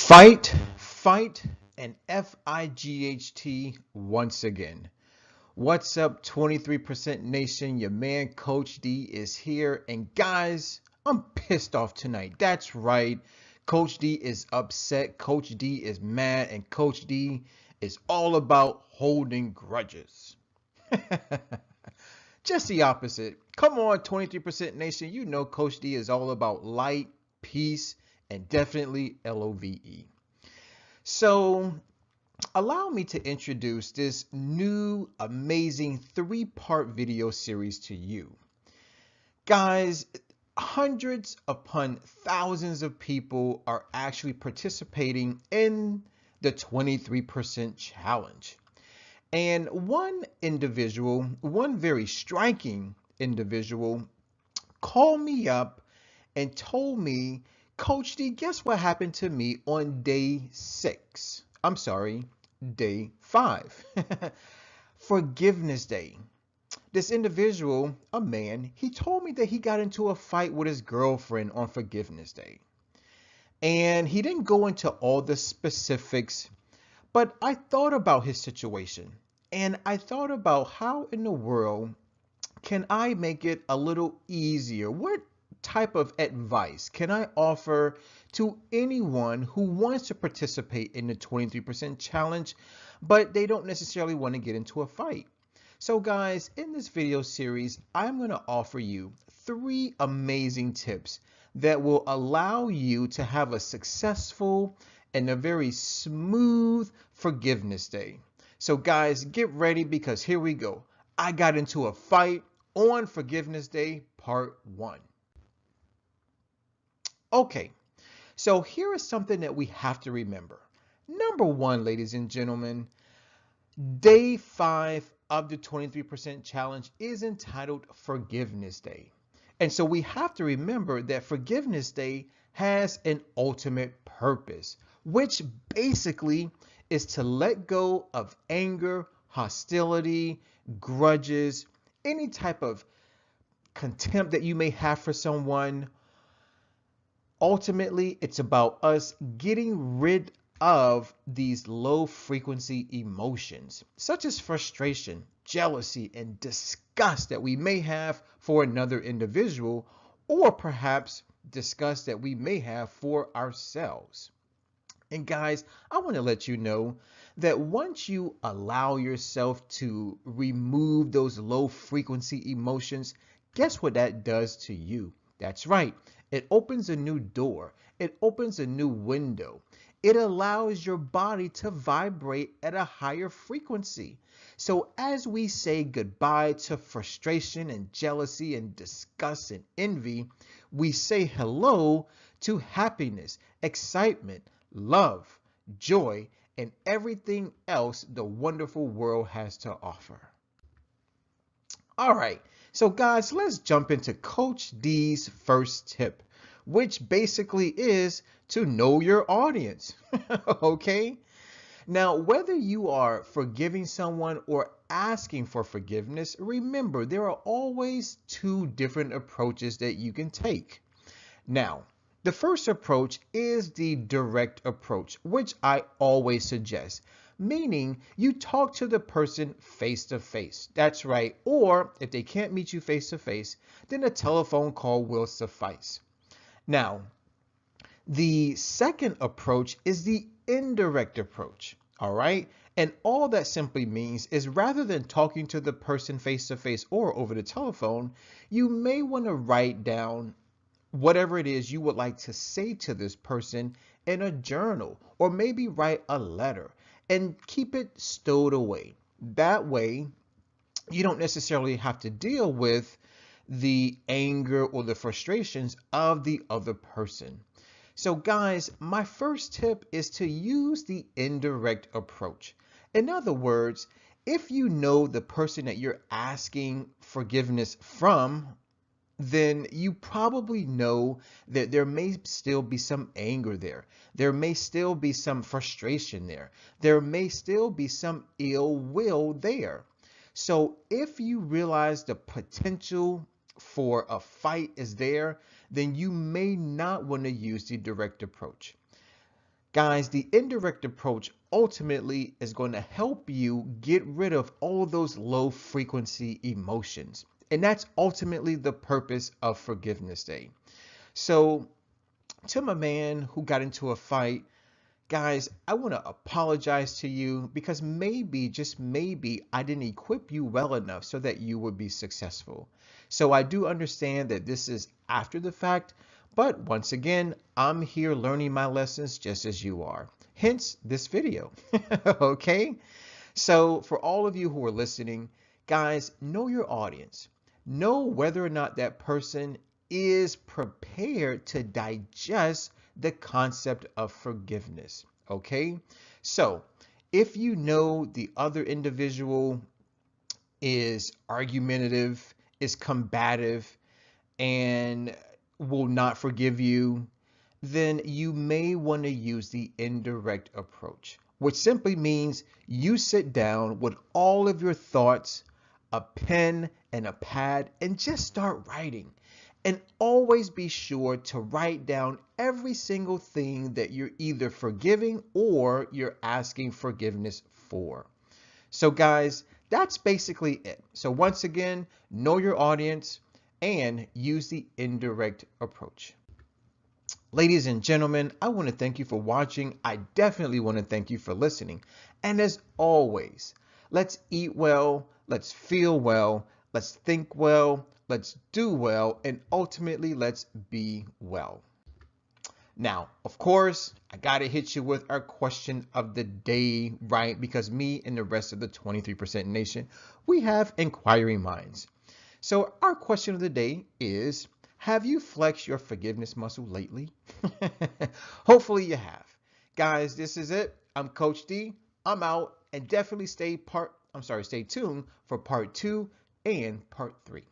Fight, and FIGHT once again. What's up, 23% Nation? Your man, Coach D, is here. And guys, I'm pissed off tonight. That's right. Coach D is upset. Coach D is mad. And Coach D is all about holding grudges. Just the opposite. Come on, 23% Nation. You know Coach D is all about light, peace, and definitely LOVE. So, allow me to introduce this new amazing three-part video series to you. Guys, hundreds upon thousands of people are actually participating in the 23% challenge. And one individual, one very striking individual, called me up and told me, Coach D, guess what happened to me on day 6? I'm sorry, day 5. Forgiveness Day. This individual, a man, he told me that he got into a fight with his girlfriend on Forgiveness Day. And he didn't go into all the specifics, but I thought about his situation. And I thought about how in the world can I make it a little easier? What type of advice can I offer to anyone who wants to participate in the 23% challenge, but they don't necessarily want to get into a fight? So guys, in this video series, I'm going to offer you 3 amazing tips that will allow you to have a successful and a very smooth Forgiveness Day. So guys, get ready because here we go. I got into a fight on Forgiveness Day, part 1. Okay, so here is something that we have to remember. Number 1, ladies and gentlemen, day 5 of the 23% challenge is entitled Forgiveness Day. And so we have to remember that Forgiveness Day has an ultimate purpose, which basically is to let go of anger, hostility, grudges, any type of contempt that you may have for someone. Ultimately, it's about us getting rid of these low frequency emotions, such as frustration, jealousy, and disgust that we may have for another individual, or perhaps disgust that we may have for ourselves. And guys, I want to let you know that once you allow yourself to remove those low frequency emotions, guess what that does to you? That's right. It opens a new door. It opens a new window. It allows your body to vibrate at a higher frequency. So as we say goodbye to frustration and jealousy and disgust and envy, we say hello to happiness, excitement, love, joy, and everything else the wonderful world has to offer. All right, so guys, let's jump into Coach D's first tip, which basically is to know your audience. Okay? Now, whether you are forgiving someone or asking for forgiveness, remember there are always 2 different approaches that you can take. Now, the first approach is the direct approach, which I always suggest, meaning you talk to the person face to face. That's right. Or if they can't meet you face to face, then a telephone call will suffice. Now, the second approach is the indirect approach. All right. And all that simply means is rather than talking to the person face to face or over the telephone, you may want to write down whatever it is you would like to say to this person in a journal, or maybe write a letter and keep it stowed away. That way, you don't necessarily have to deal with the anger or the frustrations of the other person. So guys, my first tip is to use the indirect approach. In other words, if you know the person that you're asking forgiveness from, then you probably know that there may still be some anger there. There may still be some frustration there. There may still be some ill will there. So if you realize the potential for a fight is there, then you may not want to use the direct approach. Guys, the indirect approach ultimately is going to help you get rid of all those low frequency emotions. And that's ultimately the purpose of Forgiveness Day. So, to my man who got into a fight, guys, I want to apologize to you because maybe, just maybe, I didn't equip you well enough so that you would be successful. So I do understand that this is after the fact, but once again, I'm here learning my lessons just as you are. Hence this video. Okay? So for all of you who are listening, guys, know your audience. Know whether or not that person is prepared to digest the concept of forgiveness. Okay? So if you know the other individual is argumentative, is combative, and will not forgive you, then you may want to use the indirect approach, which simply means you sit down with all of your thoughts, a pen and a pad, and just start writing. And always be sure to write down every single thing that you're either forgiving or you're asking forgiveness for. So guys, that's basically it. So once again, know your audience and use the indirect approach. Ladies and gentlemen, I want to thank you for watching. I definitely want to thank you for listening. And as always, let's eat well, let's feel well, let's think well, let's do well, and ultimately let's be well. Now, of course, I got to hit you with our question of the day, right? Because me and the rest of the 23% nation, we have inquiring minds. So our question of the day is, have you flexed your forgiveness muscle lately? Hopefully you have. Guys, this is it. I'm Coach D. I'm out, and definitely stay tuned for part 2 and part 3.